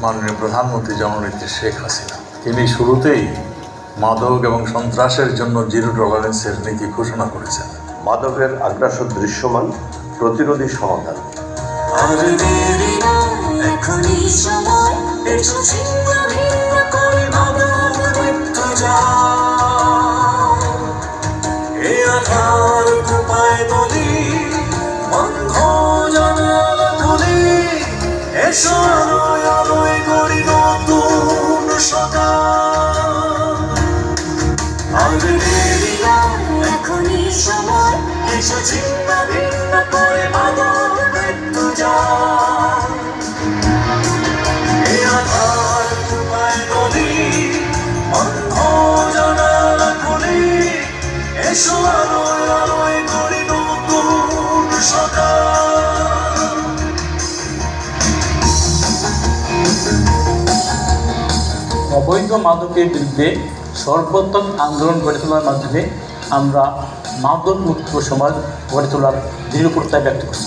মাননীয় প্রধানমন্ত্রী জননেত্রী শেখ হাসিনা। তিনি শুরুতেই মাদক এবং সন্ত্রাসের জন্য জিরো টলারেন্সের নীতি ঘোষণা করেছেন। মাদকের আগ্রাসন দৃশ্যমান, প্রতিরোধী সমাধান। অবৈধ মাদকের বিরুদ্ধে সর্বোত্তম আন্দোলন গড়ে তোলার মাধ্যমে আমরা মাদক মুক্ত সমাজ গড়ে তোলার দৃঢ় প্রত্যয় ব্যক্ত করছি।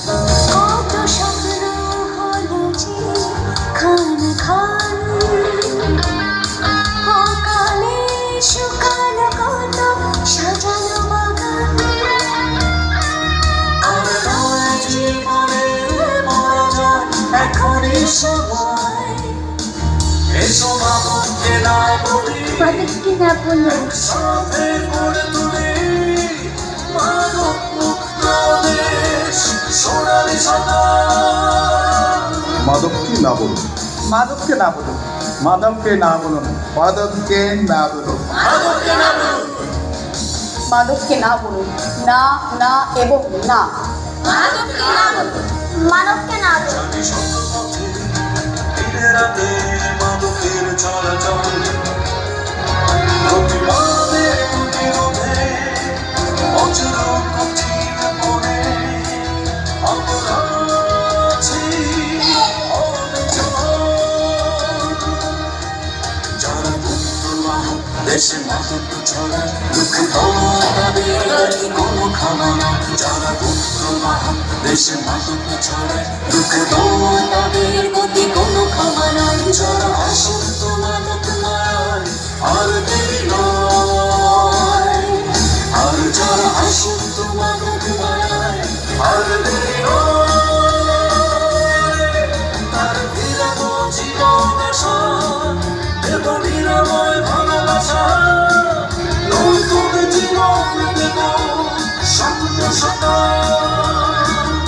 মাদককে না বলি, মাদককে না বলুন, মাদককে না বলুন, মাদককে না বলুন, মাদককে না বলুন, মাদককে না বলুন, না না এবং না, মাদককে না বলুন, মাদককে না বলুন। মাদকের চলাচল দেশে মাদক ছড়া দুঃখ তাদের কোনো খামানা। যারা পুত্র মাহা দেশে মাদক ছড়া দুঃখ তাদের গতি কোনো খামানা। যারা আসক্ত মাদক মারায় আর দেরি নয়, আর যারা আসক্ত মাদক মারায় আর দেরি নয়। তার বিরাম জীবন আশা দেব নিরাময় ভালোবাসা, নতুন জীবন দেব স্বপ্ন সতা।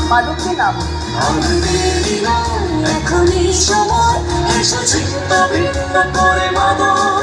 মাদককে না বলুন। এখনই সময় এসে চিন্তা ভিন্ন করে মাদক